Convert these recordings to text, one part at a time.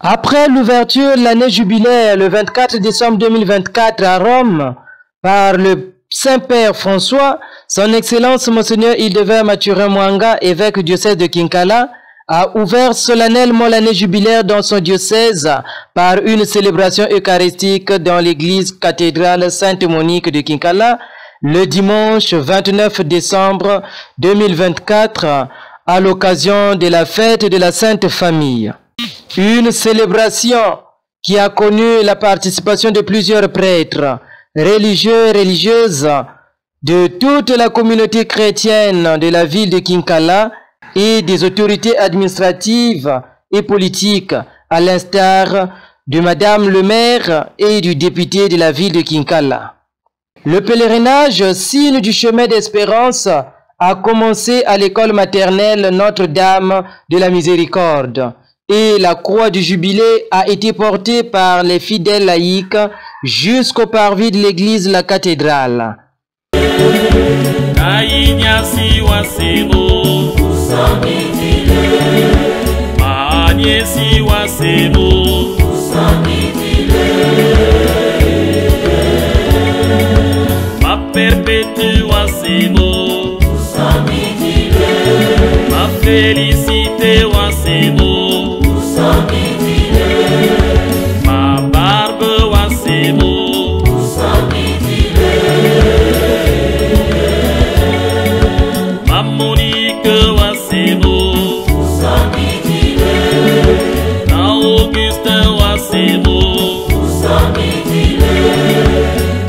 Après l'ouverture de l'année jubilaire le 24 décembre 2024 à Rome par le Saint-Père François, son Excellence Monseigneur Hildebert Mathurin Mwanga, évêque du diocèse de Kinkala, a ouvert solennellement l'année jubilaire dans son diocèse par une célébration eucharistique dans l'église cathédrale Sainte-Monique de Kinkala le dimanche 29 décembre 2024 à l'occasion de la fête de la Sainte Famille. Une célébration qui a connu la participation de plusieurs prêtres, religieux et religieuses de toute la communauté chrétienne de la ville de Kinkala et des autorités administratives et politiques, à l'instar de Madame le maire et du député de la ville de Kinkala. Le pèlerinage, signe du chemin d'espérance, a commencé à l'école maternelle Notre-Dame de la Miséricorde et la croix du jubilé a été portée par les fidèles laïcs jusqu'au parvis de l'église la cathédrale. Ma félicité wasemo, ma barbe wasemo, ma Monique wasemo, na Augustin wasemo,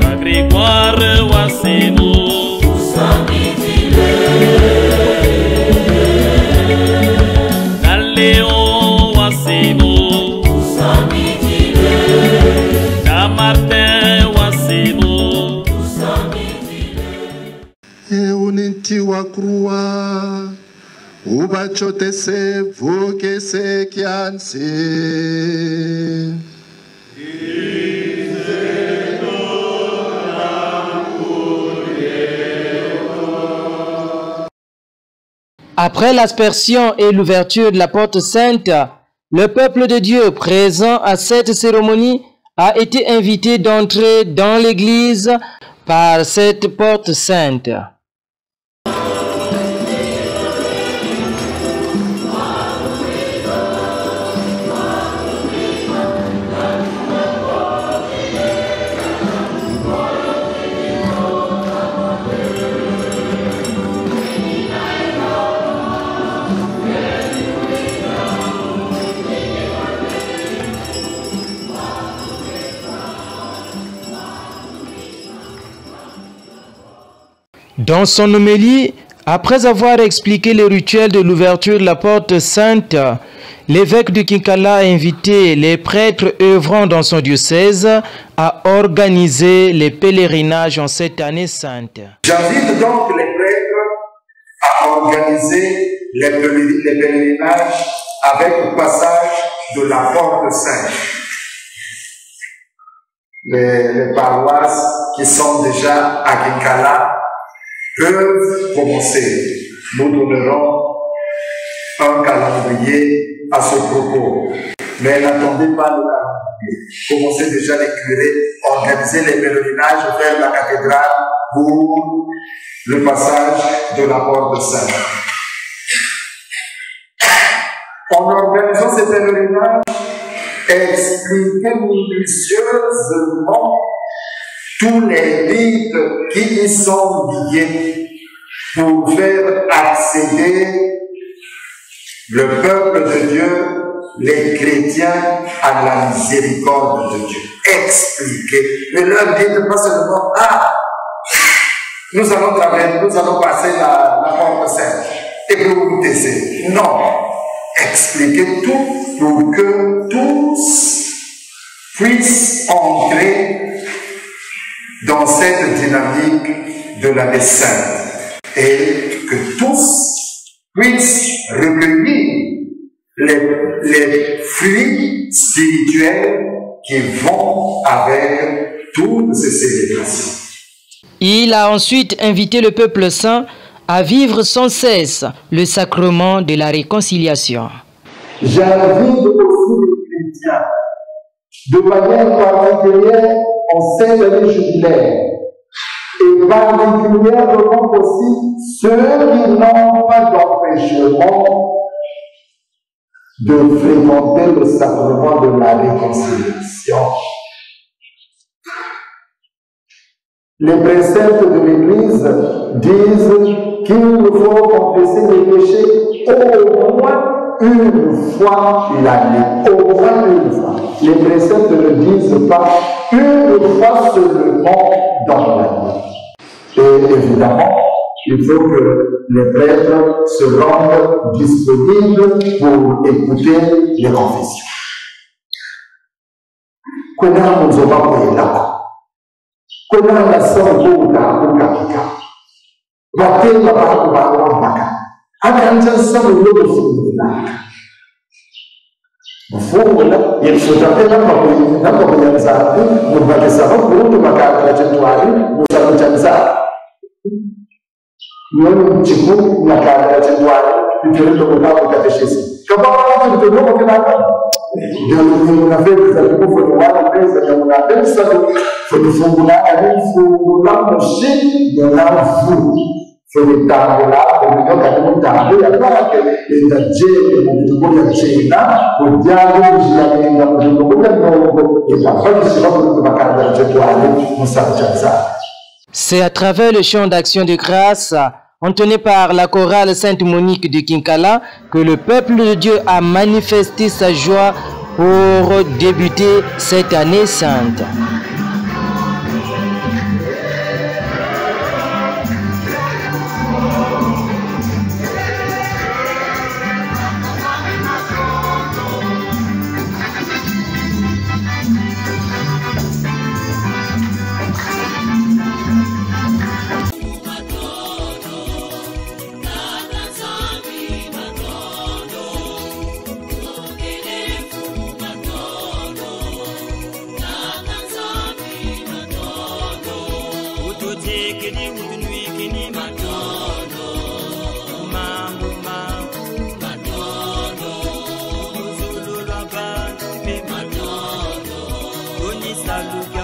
na Grégoire wasemo. Unitiwa krua ubachotese vokese kianse Après l'aspersion et l'ouverture de la porte sainte, le peuple de Dieu présent à cette cérémonie a été invité d'entrer dans l'église par cette porte sainte. Dans son homélie, après avoir expliqué les rituels de l'ouverture de la porte sainte, l'évêque de Kinkala a invité les prêtres œuvrant dans son diocèse à organiser les pèlerinages en cette année sainte. J'invite donc les prêtres à organiser les pèlerinages avec le passage de la porte sainte. Les paroisses qui sont déjà à Kinkala peuvent commencer. Nous donnerons un calendrier à ce propos. Mais n'attendez pas le calendrier. Commencez déjà les curés, organisez les pèlerinages vers la cathédrale pour le passage de la porte sainte. En organisant ces pèlerinages, expliquez minutieusement tous les rites qui y sont liés pour faire accéder le peuple de Dieu, les chrétiens, à la miséricorde de Dieu. Expliquez. Ne leur dites pas seulement, ah, nous allons travailler, nous allons passer la porte sainte et puis vous taisez. Non. Expliquez tout pour que tous puissent entrer dans cette dynamique de l'année sainte et que tous puissent recueillir les fruits spirituels qui vont avec toutes ces célébrations. Il a ensuite invité le peuple saint à vivre sans cesse le sacrement de la réconciliation. J'invite aussi les chrétiens, de manière particulière en cette année jubilaire, et particulièrement aussi ceux qui n'ont pas d'empêchement de fréquenter le sacrement de la réconciliation. Les préceptes de l'Église disent qu'il nous faut confesser les péchés au moins une fois l'année. Au moins une fois. Les préceptes ne disent pas une fois seulement dans l'année. Et évidemment, il faut que les prêtres se rendent disponibles pour écouter les confessions. Kuna nasema kuta kukakika batema bantu bawambaka akanja sabu lobo fungula mufungula yefutapela kwa kuyanzapi mubakisa bakurutu makaka chetwali musakuchanza yoni mchiku makaka chetwali biterendo mukako kateshisi kababa tutono kinaka ndio tunafanya za kufa kwa wale pesa ya unapesa fungula alifungula moshi de l'enfou fungula kumyoka kumtambo ya kwake itaje kutoka china kujalo jialenga kutoka ndogo itafanya sababu tubakanda chetwali musachaza. C'est à travers le chant d'action de grâce entonné par la chorale Sainte Monique de Kinkala que le peuple de Dieu a manifesté sa joie pour débuter cette année sainte. Salut.